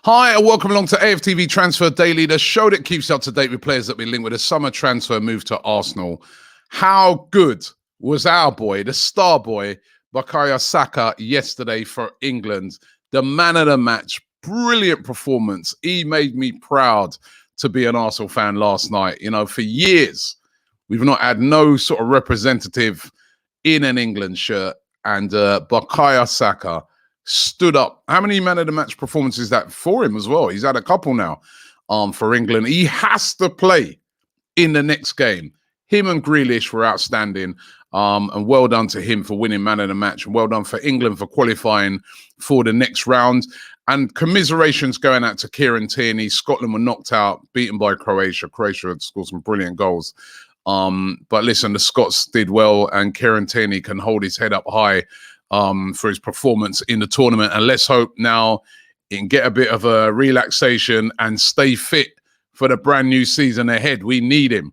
Hi, and welcome along to AFTV Transfer Daily, the show that keeps you up to date with players that have been linked with a summer transfer move to Arsenal. How good was our boy, the star boy, Bukayo Saka, yesterday for England? The man of the match, brilliant performance. He made me proud to be an Arsenal fan last night. You know, for years, we've not had no sort of representative in an England shirt, and Bukayo Saka stood up. How many man of the match performances is that for him as well? He's had a couple now for England. He has to play in the next game. Him and Grealish were outstanding, and well done to him for winning man of the match, and well done for England for qualifying for the next round. And commiserations going out to Kieran Tierney. Scotland were knocked out, beaten by Croatia. Croatia had scored some brilliant goals. But listen, the Scots did well, and Kieran Tierney can hold his head up high for his performance in the tournament. And let's hope now he can get a bit of a relaxation and stay fit for the brand new season ahead. We need him.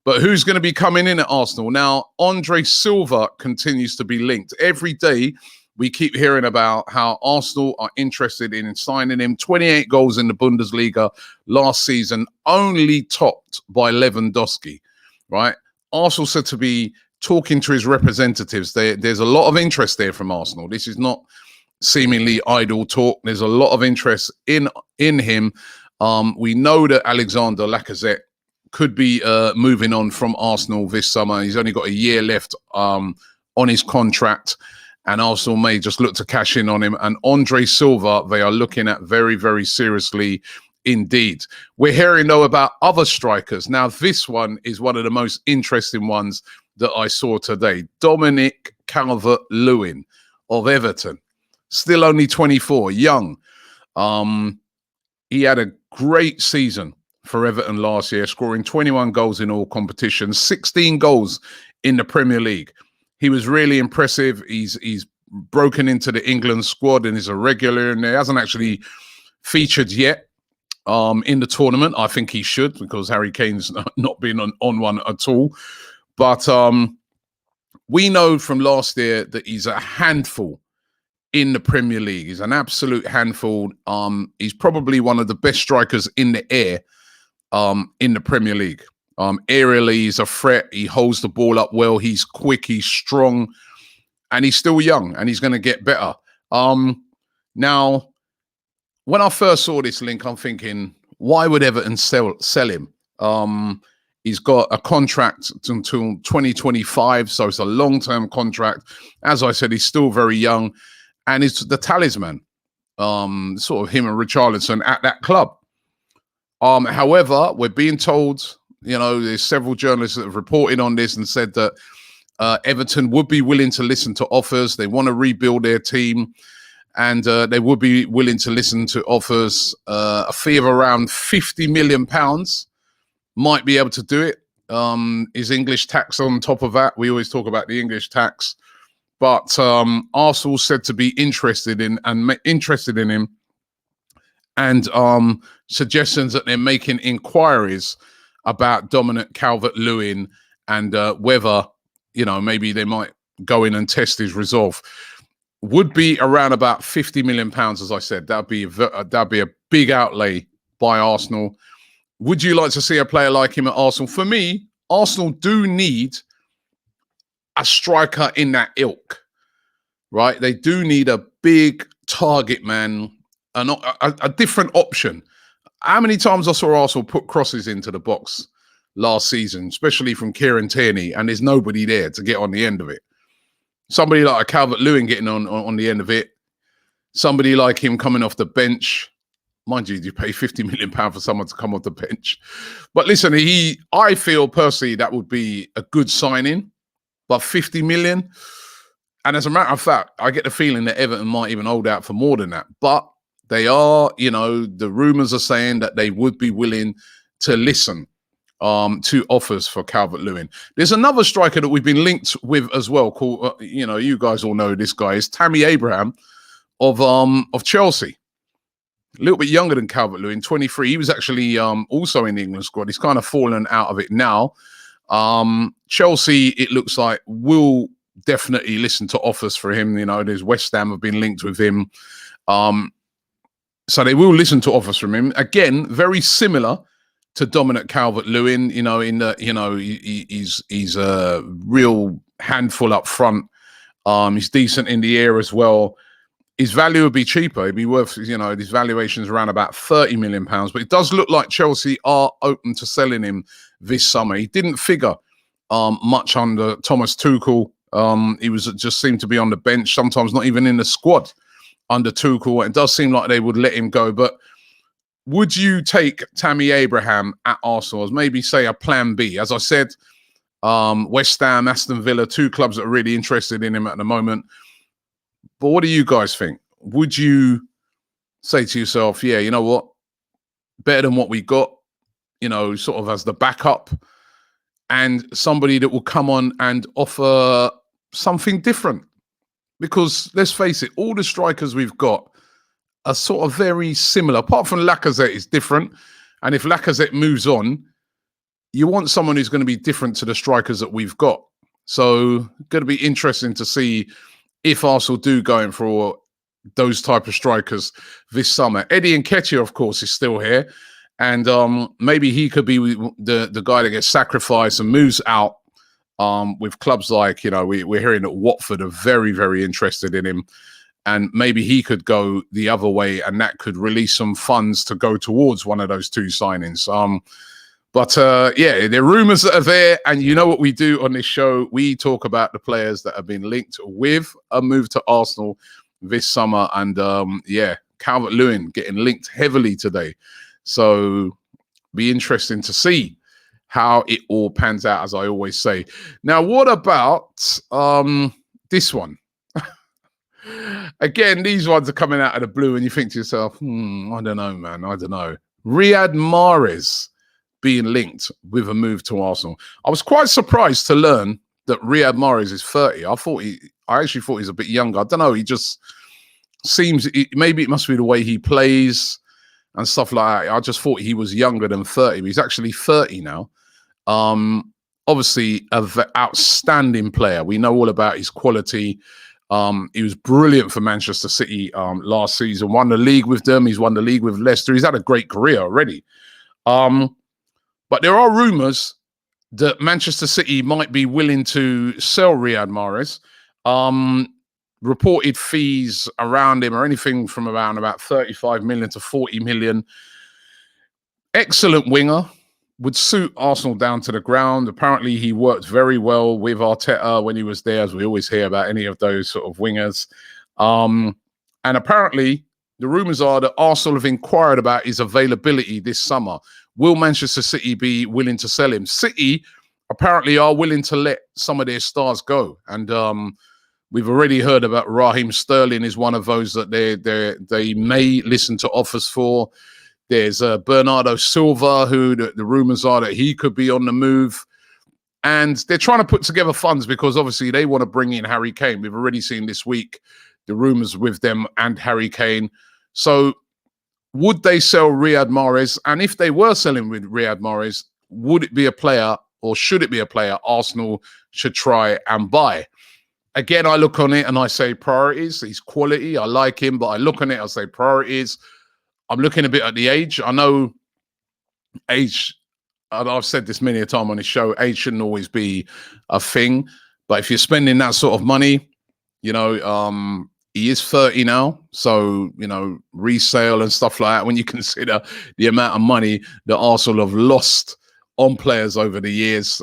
But who's going to be coming in at Arsenal? Now, Andre Silva continues to be linked. Every day we keep hearing about how Arsenal are interested in signing him. 28 goals in the Bundesliga last season, only topped by Lewandowski, right? Arsenal said to be talking to his representatives. There's a lot of interest there from Arsenal. This is not seemingly idle talk. There's a lot of interest in him. We know that Alexander Lacazette could be moving on from Arsenal this summer. He's only got a year left on his contract, and Arsenal may just look to cash in on him. And Andre Silva, they are looking at very, very seriously indeed. We're hearing, though, about other strikers. Now, this one is one of the most interesting ones that I saw today. Dominic Calvert-Lewin of Everton, still only 24, young. He had a great season for Everton last year, scoring 21 goals in all competitions, 16 goals in the Premier League. He was really impressive. He's broken into the England squad and is a regular, and he hasn't actually featured yet in the tournament. I think he should, because Harry Kane's not been on one at all. But we know from last year that he's a handful in the Premier League. He's an absolute handful. He's probably one of the best strikers in the air in the Premier League. Aerially, he's a threat. He holds the ball up well. He's quick. He's strong. And he's still young, and he's going to get better. Now, when I first saw this link, I'm thinking, why would Everton sell him? He's got a contract until 2025, so it's a long-term contract. As I said, he's still very young, and it's the talisman, sort of him and Richarlison at that club. However, we're being told, you know, there's several journalists that have reported on this and said that Everton would be willing to listen to offers. They want to rebuild their team, and they would be willing to listen to offers. A fee of around £50 million. Might be able to do it. Is English tax on top of that? We always talk about the English tax, but Arsenal said to be interested in him, and suggestions that they're making inquiries about Dominic Calvert-Lewin, and whether, you know, maybe they might go in and test his resolve. Would be around about £50 million, as I said. That'd be a big outlay by Arsenal. Would you like to see a player like him at Arsenal? For me, Arsenal do need a striker in that ilk, right? They do need a big target man, a different option. How many times I saw Arsenal put crosses into the box last season, especially from Kieran Tierney, and there's nobody there to get on the end of it. Somebody like a Calvert-Lewin getting on the end of it. Somebody like him coming off the bench. Mind you, you pay £50 million for someone to come off the bench. But listen, I feel personally that would be a good signing, but £50 million. And as a matter of fact, I get the feeling that Everton might even hold out for more than that. But they are, you know, the rumours are saying that they would be willing to listen to offers for Calvert-Lewin. There's another striker that we've been linked with as well, called, you know, you guys all know this guy is Tammy Abraham of Chelsea. A little bit younger than Calvert-Lewin, 23. He was actually also in the England squad. He's kind of fallen out of it now. Chelsea, it looks like, will definitely listen to offers for him. You know, there's West Ham have been linked with him. So they will listen to offers from him. Again, very similar to Dominic Calvert-Lewin, in the, he's a real handful up front. He's decent in the air as well. His value would be cheaper. It'd be worth, his valuation's around about £30 million. But it does look like Chelsea are open to selling him this summer. He didn't figure much under Thomas Tuchel. He just seemed to be on the bench, sometimes not even in the squad under Tuchel. It does seem like they would let him go. But would you take Tammy Abraham at Arsenal as maybe, say, a plan B? As I said, West Ham, Aston Villa, two clubs that are really interested in him at the moment. But what do you guys think? Would you say to yourself, yeah, you know what? Better than what we got, sort of as the backup, and somebody that will come on and offer something different? Because let's face it, all the strikers we've got are sort of very similar. Apart from Lacazette is different. And if Lacazette moves on, you want someone who's going to be different to the strikers that we've got. So going to be interesting to see if Arsenal do go in for those type of strikers this summer. Eddie Nketiah, of course, is still here. And maybe he could be the guy that gets sacrificed and moves out with clubs like, we're hearing that Watford are very, very interested in him. And maybe he could go the other way, and that could release some funds to go towards one of those two signings. But there are rumours that are there. And you know what we do on this show? We talk about the players that have been linked with a move to Arsenal this summer. And Calvert-Lewin getting linked heavily today. So be interesting to see how it all pans out, as I always say. Now, what about this one? Again, these ones are coming out of the blue, and you think to yourself, I don't know, man. I don't know. Riyad Mahrez being linked with a move to Arsenal. I was quite surprised to learn that Riyad Mahrez is 30. I actually thought he's a bit younger. I don't know. He just seems, maybe it must be the way he plays and stuff like that. I just thought he was younger than 30, but he's actually 30 now. Obviously, an outstanding player. We know all about his quality. He was brilliant for Manchester City last season. Won the league with them. He's won the league with Leicester. He's had a great career already. But there are rumours that Manchester City might be willing to sell Riyad Mahrez. Reported fees around him are anything from around about 35 million to 40 million. Excellent winger. Would suit Arsenal down to the ground. Apparently, he worked very well with Arteta when he was there, as we always hear about any of those sort of wingers. And apparently, the rumours are that Arsenal have inquired about his availability this summer. Will Manchester City be willing to sell him? City apparently are willing to let some of their stars go. And we've already heard about Raheem Sterling is one of those that they may listen to offers for. There's Bernardo Silva, who the rumours are that he could be on the move. And they're trying to put together funds because obviously they want to bring in Harry Kane. We've already seen this week the rumours with them and Harry Kane. So would they sell Riyad Mahrez? And if they were selling with Riyad Mahrez, would it be a player, or should it be a player Arsenal should try and buy? Again, I look on it and I say priorities. He's quality. I like him, but I look on it, I say priorities. I'm looking a bit at the age. I know age, and I've said this many a time on this show, age shouldn't always be a thing. But if you're spending that sort of money, he is 30 now. So, resale and stuff like that, when you consider the amount of money that Arsenal have lost on players over the years,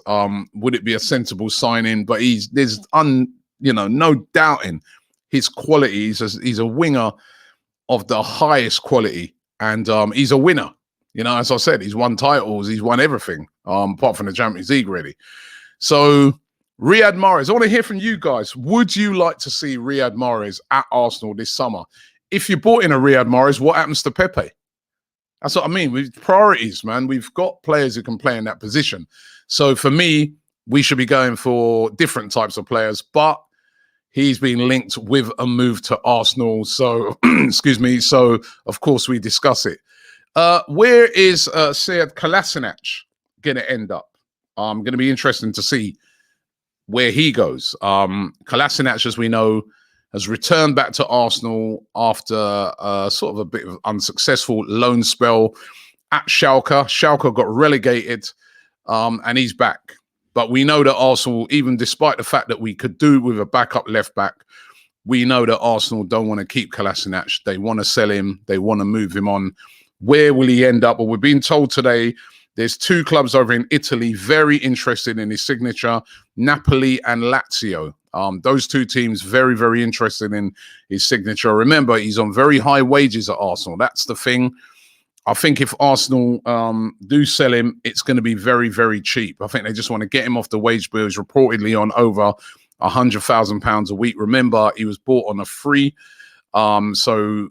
would it be a sensible signing? But there's no doubting his quality. He's a winger of the highest quality. And he's a winner. As I said, he's won titles. He's won everything, apart from the Champions League, really. So, Riyad Mahrez, I want to hear from you guys. Would you like to see Riyad Mahrez at Arsenal this summer? If you bought in a Riyad Mahrez, what happens to Pepe? That's what I mean. With priorities, man. We've got players who can play in that position. So, for me, we should be going for different types of players. But he's been linked with a move to Arsenal. So, excuse me. So, of course, we discuss it. Where is Kolasinac going to end up? Going to be interesting to see where he goes. Kolasinac, as we know, has returned back to Arsenal after sort of a bit of unsuccessful loan spell at Schalke. Schalke got relegated, and he's back. But we know that Arsenal, even despite the fact that we could do with a backup left back, we know that Arsenal don't want to keep Kolasinac. They want to sell him. They want to move him on. Where will he end up? Well, we're being told today there's 2 clubs over in Italy very interested in his signature, Napoli and Lazio. Those 2 teams very, very interested in his signature. Remember, he's on very high wages at Arsenal. That's the thing. I think if Arsenal do sell him, it's going to be very, very cheap. I think they just want to get him off the wage bill. He's reportedly on over £100,000 a week. Remember, he was bought on a free. So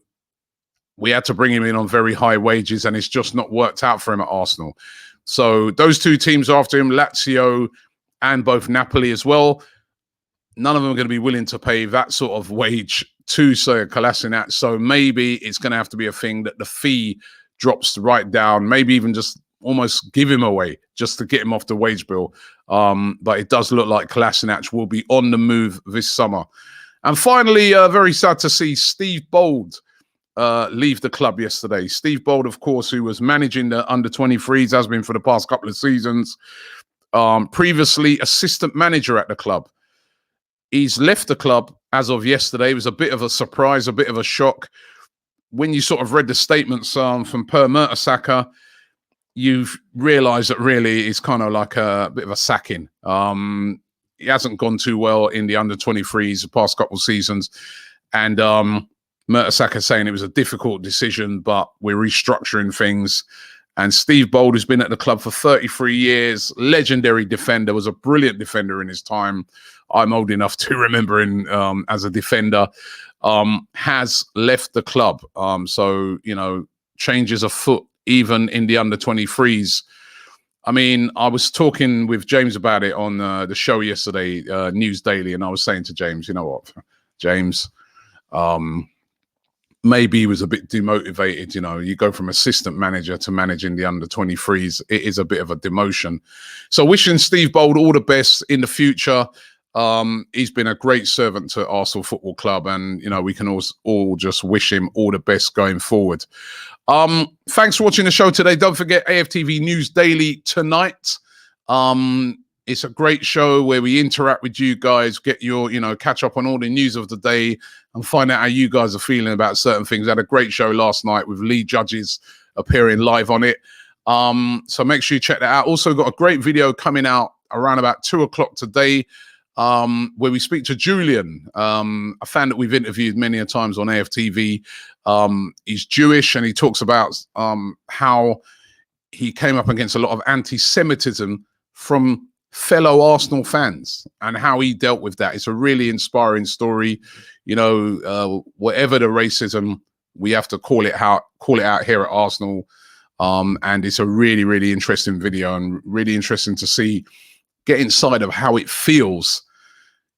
we had to bring him in on very high wages, and it's just not worked out for him at Arsenal. So those 2 teams after him, Lazio and both Napoli as well, none of them are going to be willing to pay that sort of wage to Sir Kolasinac. So maybe it's going to have to be a thing that the fee drops right down, maybe even just almost give him away just to get him off the wage bill. But it does look like Kolasinac will be on the move this summer. And finally, very sad to see Steve Bold leave the club yesterday. Steve Bold, of course, who was managing the under-23s, has been for the past couple of seasons. Previously assistant manager at the club. He's left the club as of yesterday. It was a bit of a surprise, a bit of a shock. When you sort of read the statements from Per Mertesacker, you've realised that really it's kind of like a bit of a sacking. He hasn't gone too well in the under-23s the past couple of seasons. And Mertesacker saying it was a difficult decision, but we're restructuring things. And Steve Bold, who's been at the club for 33 years, legendary defender, was a brilliant defender in his time. I'm old enough to remember him as a defender, has left the club. So, you know, changes afoot, even in the under-23s. I mean, I was talking with James about it on the show yesterday, News Daily, and I was saying to James, you know what, James, maybe he was a bit demotivated. You know, you go from assistant manager to managing the under-23s. It is a bit of a demotion. So wishing Steve Bold all the best in the future. He's been a great servant to Arsenal Football Club, and, you know, we can all just wish him all the best going forward. Thanks for watching the show today. Don't forget AFTV News Daily tonight. It's a great show where we interact with you guys, get your, you know, catch up on all the news of the day and find out how you guys are feeling about certain things. I had a great show last night with Lee Judges appearing live on it. So make sure you check that out. Also got a great video coming out around about 2 o'clock today, where we speak to Julian, a fan that we've interviewed many a times on AFTV. He's Jewish, and he talks about how he came up against a lot of anti-Semitism from fellow Arsenal fans and how he dealt with that. It's a really inspiring story. You know, whatever the racism, we have to call it out here at Arsenal. And it's a really, really interesting video, and really interesting to see, get inside of how it feels,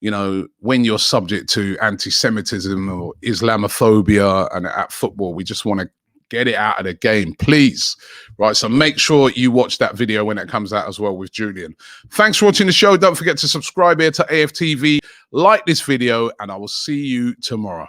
you know, when you're subject to anti-Semitism or Islamophobia and at football. We just want to get it out of the game, please. Right, so make sure you watch that video when it comes out as well with Julian. Thanks for watching the show. Don't forget to subscribe here to AFTV, like this video, and I will see you tomorrow.